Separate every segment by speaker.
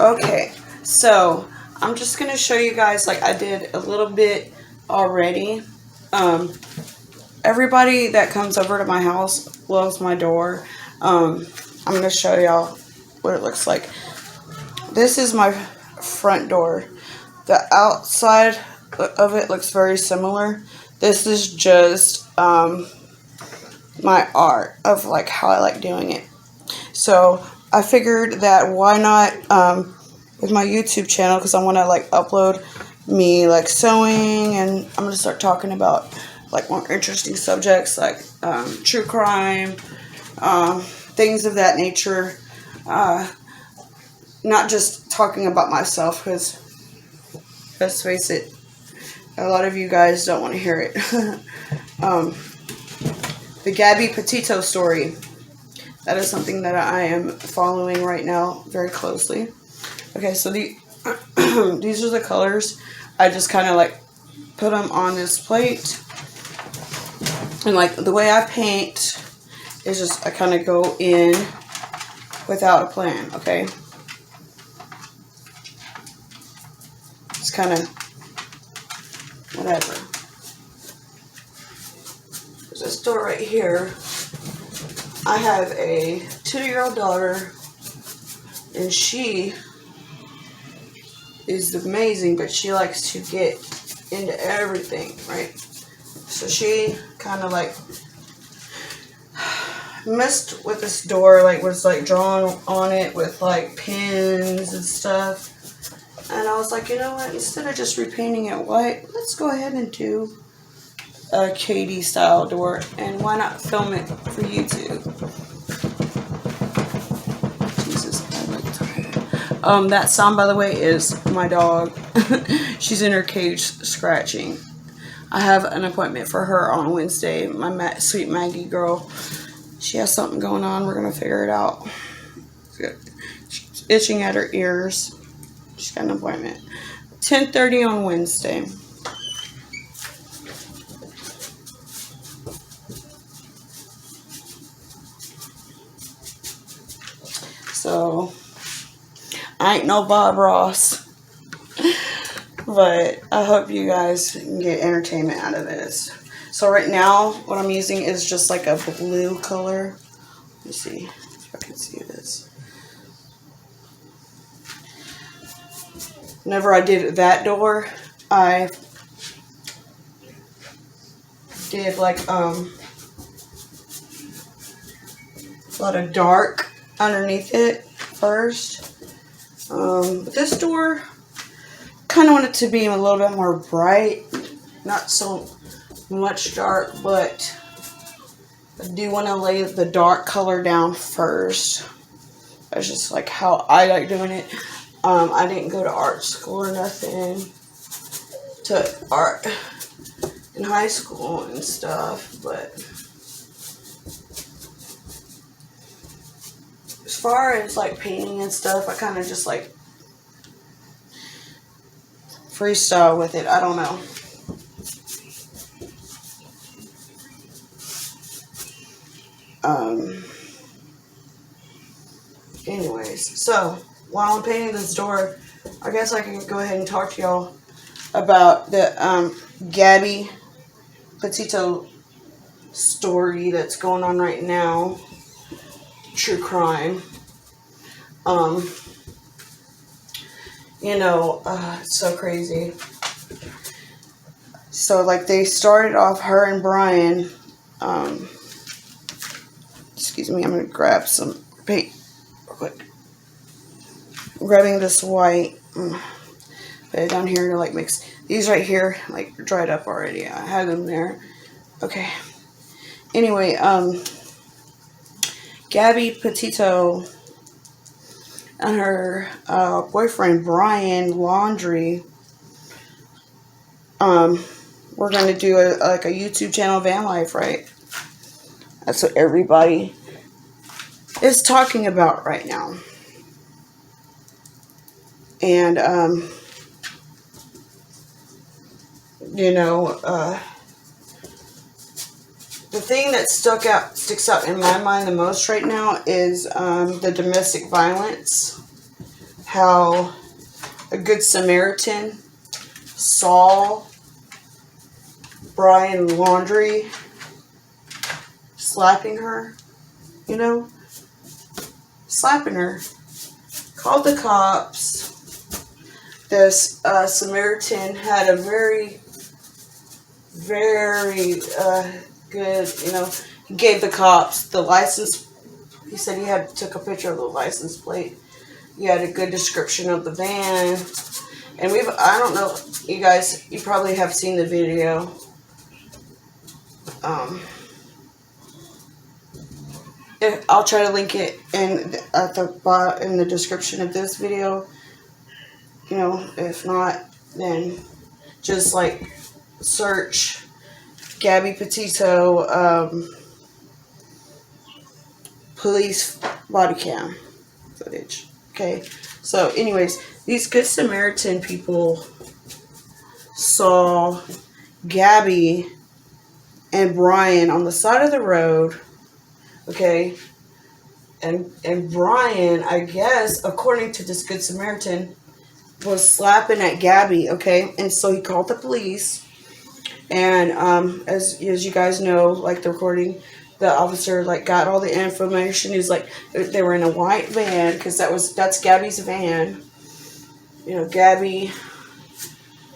Speaker 1: Okay, so I'm just gonna show you guys, like I did a little bit already. Everybody that comes over to my house loves my door. I'm gonna show y'all what it looks like. This is my front door. The outside of it looks very similar. This is just my art of like how I like doing it. So I figured that why not with my YouTube channel, because I want to like upload me like sewing, and I'm gonna start talking about like more interesting subjects like true crime, things of that nature. Not just talking about myself, because let's face it, a lot of you guys don't want to hear it. The Gabby Petito story. That is something that I am following right now very closely. Okay, so these are the colors. I just kind of like put them on this plate. And like the way I paint is just I kind of go in without a plan, okay? It's kind of whatever. There's a store right here. I have a 2-year-old daughter, and she is amazing, but she likes to get into everything, right? So she kind of like messed with this door, like was like drawn on it with like pins and stuff. And I was like, you know what, instead of just repainting it white, let's go ahead and do a Katie style door, and why not film it for YouTube? Jesus, I'm like tired. That sound, by the way, is my dog. She's in her cage scratching. I have an appointment for her on Wednesday. My sweet Maggie girl, she has something going on. We're gonna figure it out. She's itching at her ears. She's got an appointment. 10:30 on Wednesday. So, I ain't no Bob Ross, but I hope you guys can get entertainment out of this. So right now, what I'm using is just like a blue color. Let me see if I can see this. Whenever I did that door, I did like a lot of dark underneath it first. But this door, kind of want it to be a little bit more bright, not so much dark, but I do want to lay the dark color down first. That's just like how I like doing it. I didn't go to art school or nothing. Took art in high school and stuff, but as far as like painting and stuff, I kind of just like freestyle with it. I don't know. Anyways, so while I'm painting this door, I guess I can go ahead and talk to y'all about the Gabby Petito story that's going on right now. True crime. It's so crazy. So like they started off, her and Brian, excuse me, I'm gonna grab some paint real quick. I'm grabbing this white, put it down here to like mix. These right here like dried up already. I had them there. Okay. Anyway, Gabby Petito and her boyfriend Brian Laundrie, we're going to do a YouTube channel, van life, right? That's what everybody is talking about right now. And the thing that sticks out in my mind the most right now is the domestic violence how a good Samaritan saw Brian Laundrie slapping her, you know, slapping her, called the cops. This Samaritan had a very, very good, you know, he gave the cops the license. He said he took a picture of the license plate. He had a good description of the van. And I don't know, you guys, you probably have seen the video. I'll try to link it in the description of this video. You know, if not, then just like search Gabby Petito police body cam footage. Okay, so anyways, these Good Samaritan people saw Gabby and Brian on the side of the road. Okay, and Brian, I guess, according to this Good Samaritan, was slapping at Gabby. Okay, and so he called the police, and as you guys know, like the recording, the officer like got all the information. He's like, they were in a white van because that's Gabby's van. You know, Gabby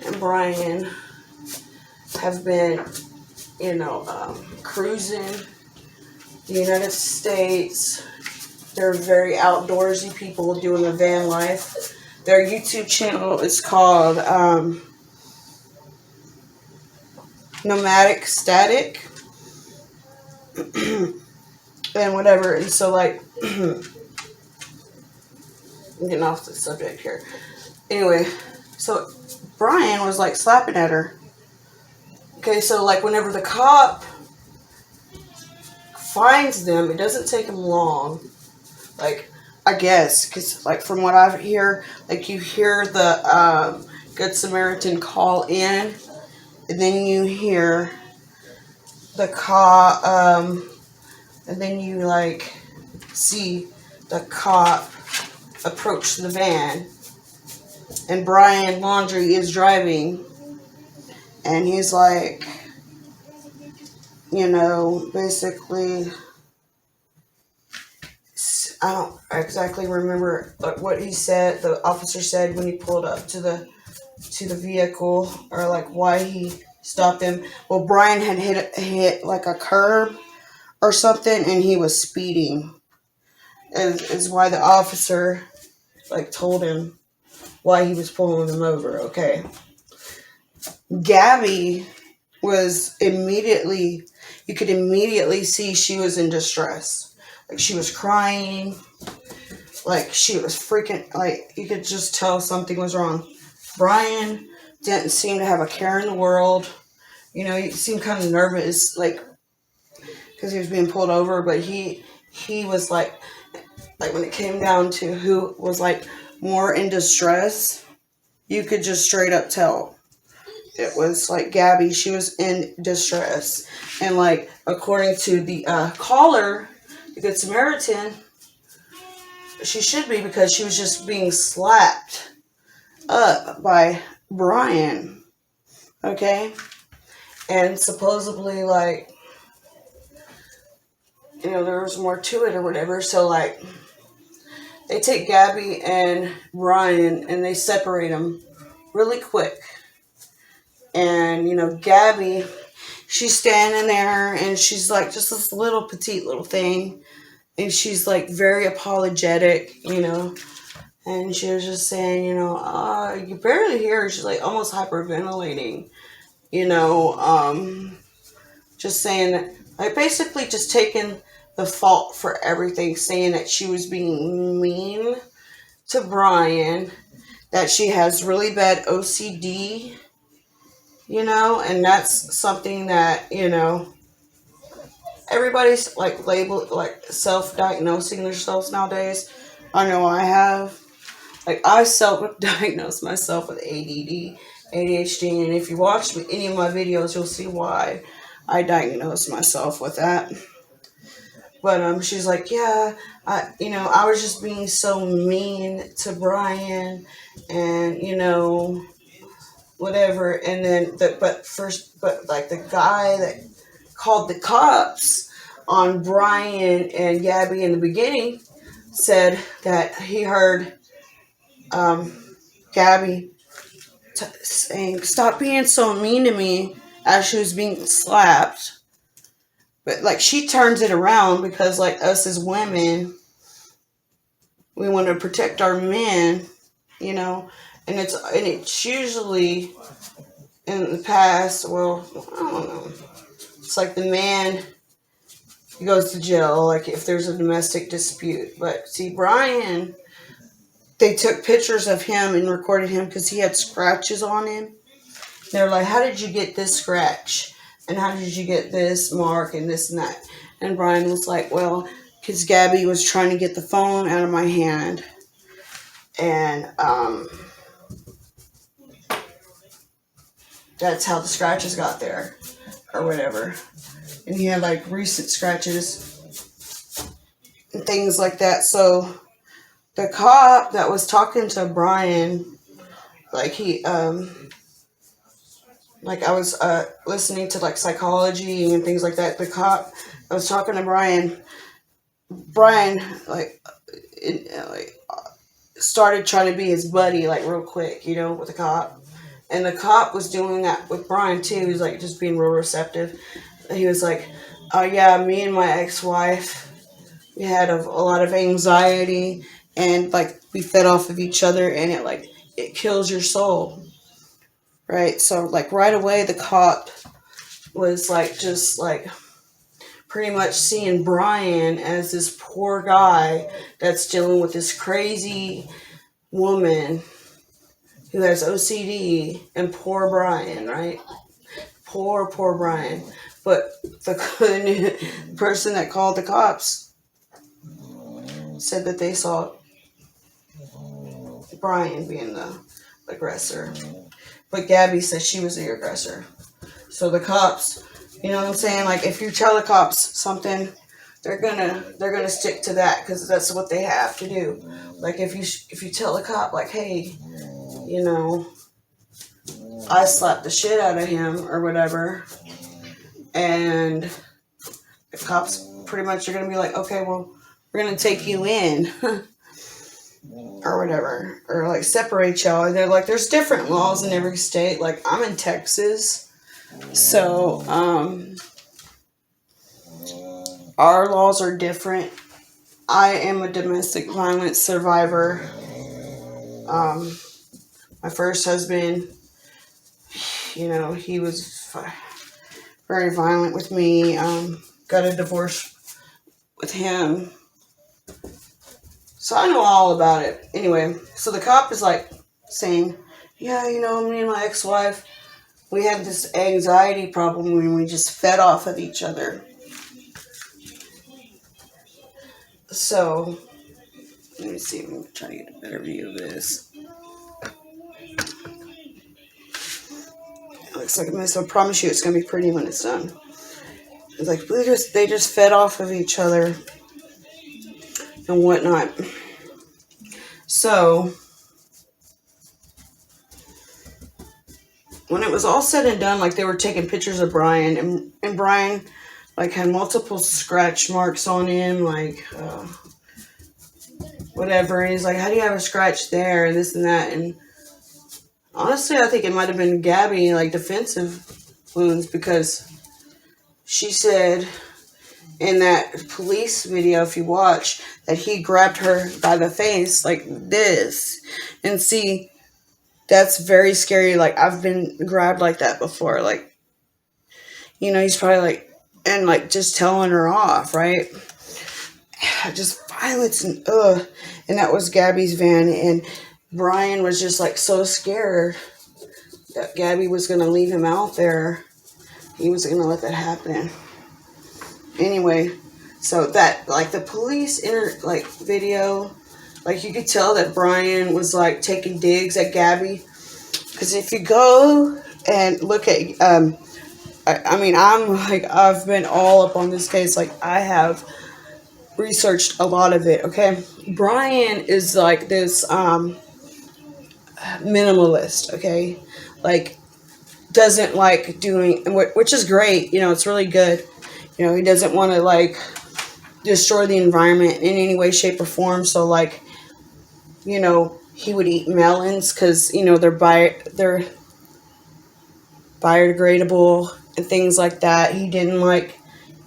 Speaker 1: and Brian have been, you know, cruising the United States. They're very outdoorsy people doing the van life. Their YouTube channel is called Nomadic Static and whatever. And so, like, I'm getting off the subject here. Anyway, so Brian was like slapping at her. Okay, so like whenever the cop finds them, it doesn't take him long. Like, I guess, because like from what I hear, like you hear the Good Samaritan call in, and then you hear the cop, and then you like see the cop approach the van, and Brian Laundrie is driving, and he's like, you know, basically, I don't exactly remember what he said, the officer said when he pulled up to the vehicle, or like why he stopped him. Well, Brian had hit like a curb or something, and he was speeding. Is why the officer like told him why he was pulling him over. Okay. Gabby was immediately, you could immediately see she was in distress. Like she was crying, like she was freaking, like you could just tell something was wrong. Brian didn't seem to have a care in the world. You know, he seemed kind of nervous, like, because he was being pulled over, but he was like when it came down to who was like more in distress, you could just straight up tell. It was like Gabby, she was in distress. And like, according to the caller, the Good Samaritan, she should be, because she was just being slapped up by Brian. Okay? And supposedly, like, you know, there was more to it or whatever. So, like, they take Gabby and Brian and they separate them really quick. And, you know, Gabby, she's standing there and she's like just this little petite little thing. And she's like very apologetic, you know. And she was just saying, you know, you barely hear her. She's like almost hyperventilating, you know. Just saying that, like basically just taking the fault for everything, saying that she was being mean to Brian, that she has really bad OCD, you know, and that's something that, you know, everybody's like labeled, like self-diagnosing themselves nowadays. I know I have. Like, I self-diagnosed myself with ADD, ADHD, and if you watch any of my videos, you'll see why I diagnosed myself with that. But she's like, yeah, I was just being so mean to Brian, and whatever. And then but like the guy that called the cops on Brian and Gabby in the beginning said that he heard um, Gabby saying, "Stop being so mean to me," as she was being slapped. But like she turns it around because like us as women, we want to protect our men, you know, and it's usually in the past. Well, I don't know. It's like the man goes to jail, like if there's a domestic dispute. But see, Brian, they took pictures of him and recorded him because he had scratches on him. They're like, "How did you get this scratch? And how did you get this mark and this and that?" And Brian was like, "Well, because Gabby was trying to get the phone out of my hand, and that's how the scratches got there, or whatever." And he had like recent scratches and things like that. So the cop that was talking to Brian, like like I was listening to like psychology and things like that. The cop I was talking to Brian like started trying to be his buddy like real quick, with the cop. And the cop was doing that with Brian too. He was like just being real receptive. He was like, "Oh yeah, me and my ex-wife, we had a lot of anxiety, and like we fed off of each other, and it kills your soul." Right? So like right away the cop was like just like pretty much seeing Brian as this poor guy that's dealing with this crazy woman who has OCD, and poor Brian, right? Poor Brian. But the person that called the cops said that they saw Brian being the aggressor. But Gabby said she was the aggressor. So the cops, you know what I'm saying? Like if you tell the cops something, they're gonna stick to that because that's what they have to do. Like if you tell the cop like, "Hey, I slapped the shit out of him," or whatever, and the cops pretty much are gonna be like, "Okay, well, we're gonna take you in." Or whatever, or like separate y'all. And they're like, there's different laws in every state. Like I'm in Texas, so our laws are different. I am a domestic violence survivor. My first husband, he was very violent with me. Got a divorce with him. So I know all about it. Anyway, so the cop is like saying, "Yeah, me and my ex-wife, we had this anxiety problem when we just fed off of each other." So, let me see. I'm trying to get a better view of this. It looks like a mess. I promise you it's going to be pretty when it's done. It's like they just fed off of each other and whatnot. So, when it was all said and done, like they were taking pictures of Brian, and Brian like had multiple scratch marks on him, like whatever. And he's like, "How do you have a scratch there?" and this and that. And honestly, I think it might have been Gabby, like defensive wounds, because she said in that police video, if you watch, that he grabbed her by the face like this. And see, that's very scary. Like I've been grabbed like that before. Like, he's probably like, and like just telling her off, right? Just violence and ugh. And that was Gabby's van, and Brian was just like so scared that Gabby was gonna leave him out there. He was gonna let that happen. Anyway, so that like the police video, like you could tell that Brian was like taking digs at Gabby, because if you go and look at I mean, I've been all up on this case. Like I have researched a lot of it. Okay, Brian is like this minimalist. Okay, like doesn't like doing, which is great. You know, it's really good. You know, he doesn't want to like destroy the environment in any way, shape, or form. So like, you know, he would eat melons because you know they're biodegradable and things like that. He didn't like,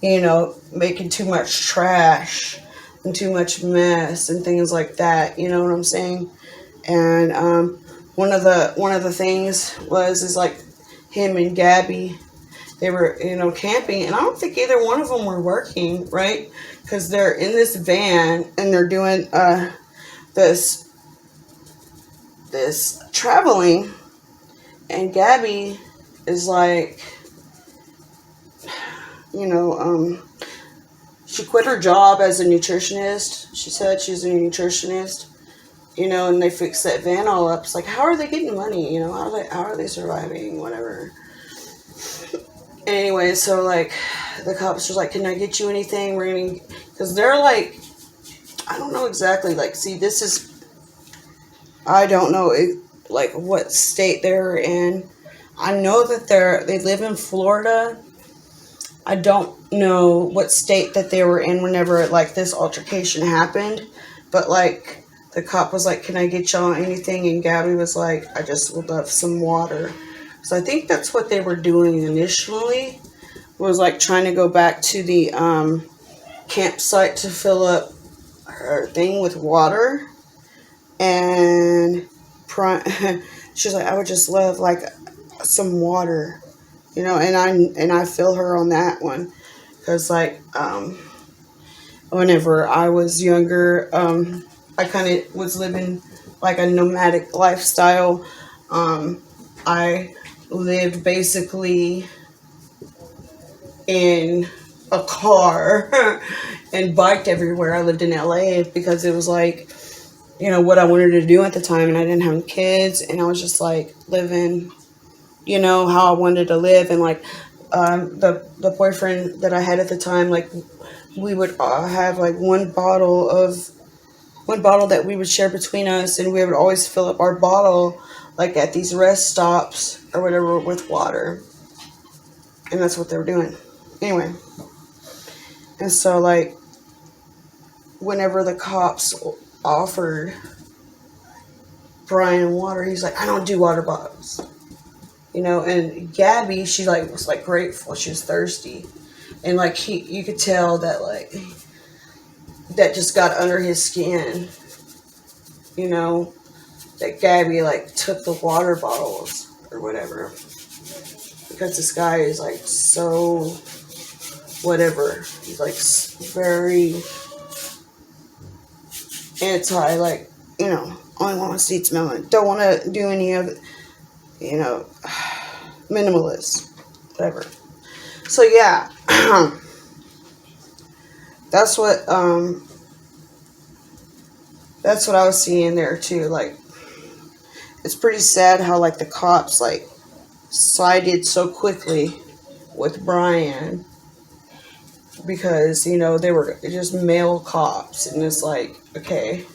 Speaker 1: you know, making too much trash and too much mess and things like that. You know what I'm saying? And one of the things is like him and Gabby, they were, you know, camping, and I don't think either one of them were working, right? Because they're in this van and they're doing this traveling, and Gabby is like, you know, she quit her job as a nutritionist. She said she's a nutritionist, you know, and they fixed that van all up. It's like, how are they getting money? You know, how are they surviving? Whatever. Anyway, so like the cops were like, can I get you anything? We're gonna, because they're like, I don't know exactly, like, see, this is, I don't know like what state they're in. I know that they live in Florida. I don't know what state that they were in whenever like this altercation happened, but like the cop was like, can I get y'all anything? And Gabby was like, I just would love some water. So I think that's what they were doing initially, was like trying to go back to the campsite to fill up her thing with water. And she's like, I would just love like some water, you know, and I feel her on that one, because like whenever I was younger, I kind of was living like a nomadic lifestyle. I lived basically in a car and biked everywhere. I lived in LA because it was like, you know, what I wanted to do at the time, and I didn't have kids, and I was just like living, you know, how I wanted to live. And like the boyfriend that I had at the time, like we would have like one bottle that we would share between us, and we would always fill up our bottle like at these rest stops or whatever with water. And that's what they were doing anyway. And so like whenever the cops offered Brian water, he's like, I don't do water bottles, you know. And Gabby, she like was like grateful, she was thirsty, and like you could tell that like that just got under his skin, you know, that Gabby like took the water bottles or whatever, because this guy is like so whatever, he's like very anti, like, you know, only wants to eat melon, don't want to do any of it, you know, minimalist, whatever. So yeah, that's what I was seeing there too. Like, it's pretty sad how like the cops like sided so quickly with Brian, because, you know, they were just male cops, and it's like, okay,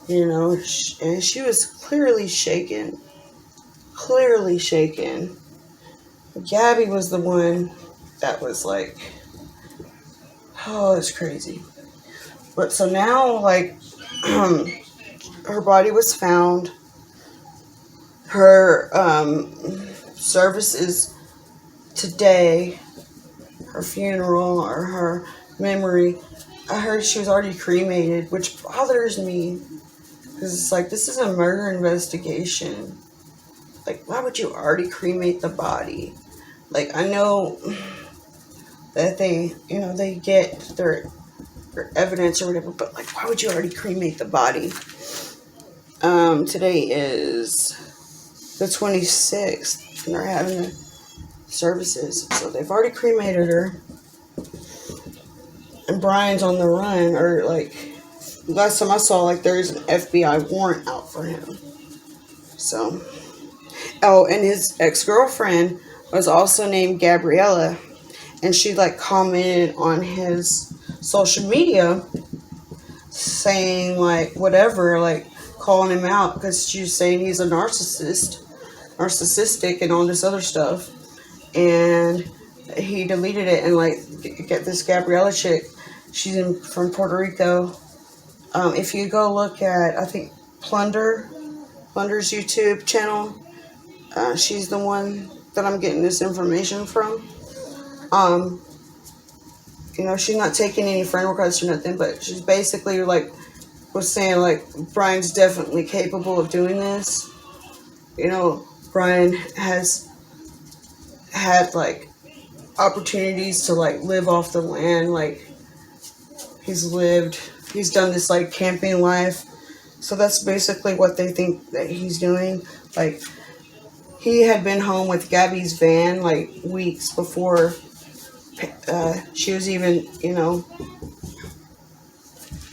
Speaker 1: you know, and she was clearly shaken. Gabby was the one that was like, oh, it's crazy. But so now, like, her body was found. Her service is today, her funeral or her memory. I heard she was already cremated, which bothers me, because it's like, this is a murder investigation. Like, why would you already cremate the body? Like, I know that they, you know, they get their evidence or whatever, but like, why would you already cremate the body? Today is the 26th, and they're having the services, so they've already cremated her. And Brian's on the run, or like, last time I saw, like, there's an FBI warrant out for him. So, oh, and his ex-girlfriend was also named Gabriella, and she like commented on his social media saying like whatever, like calling him out because she's saying he's a narcissistic and all this other stuff. And he deleted it, and like get this Gabriella chick, from Puerto Rico. If you go look at, I think Plunder's YouTube channel, she's the one that I'm getting this information from. She's not taking any friend requests or nothing, but she's basically like was saying like Brian's definitely capable of doing this. Brian has had like opportunities to like live off the land, like he's done this like camping life. So that's basically what they think that he's doing. Like, he had been home with Gabby's van like weeks before she was even,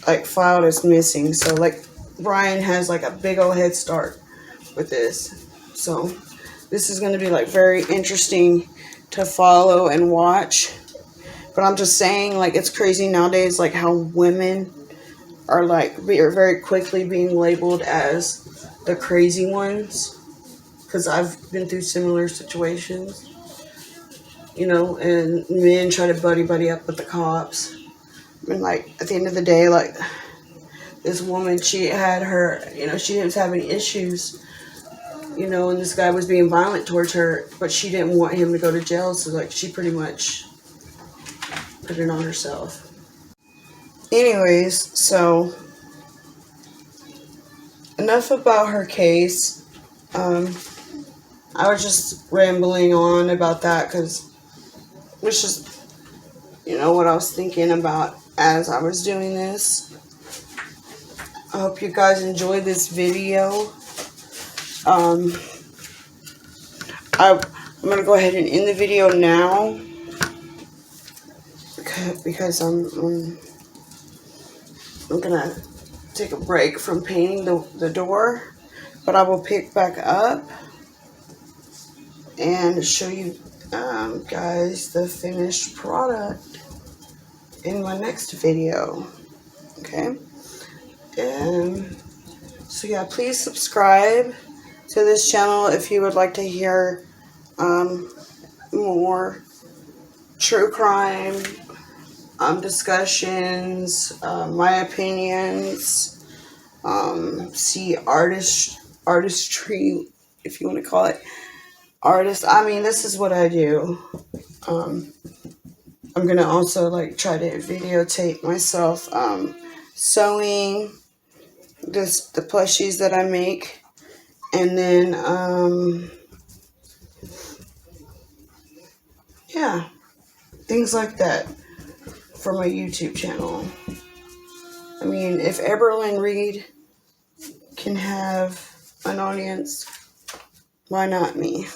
Speaker 1: like filed as missing. So like Brian has like a big old head start with this. So this is going to be like very interesting to follow and watch. But I'm just saying, like, it's crazy nowadays, like how women are very quickly being labeled as the crazy ones. Because I've been through similar situations, and men try to buddy up with the cops. And like at the end of the day, like this woman, she had her, she didn't have any issues, and this guy was being violent towards her, but she didn't want him to go to jail, so like she pretty much put it on herself. Anyways, so enough about her case. I was just rambling on about that because it was just, what I was thinking about as I was doing this. I hope you guys enjoyed this video. I'm going to go ahead and end the video now because I'm going to take a break from painting the door, but I will pick back up and show you guys the finished product in my next video. Okay, so yeah, please subscribe to this channel if you would like to hear more true crime discussions, my opinions, see artistry, if you want to call it artist. I mean, this is what I do. I'm gonna also like try to videotape myself sewing the plushies that I make, and then yeah, things like that for my YouTube channel. I mean, if Eberlyn Reed can have an audience, why not me?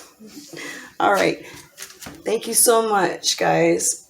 Speaker 1: All right. Thank you so much, guys.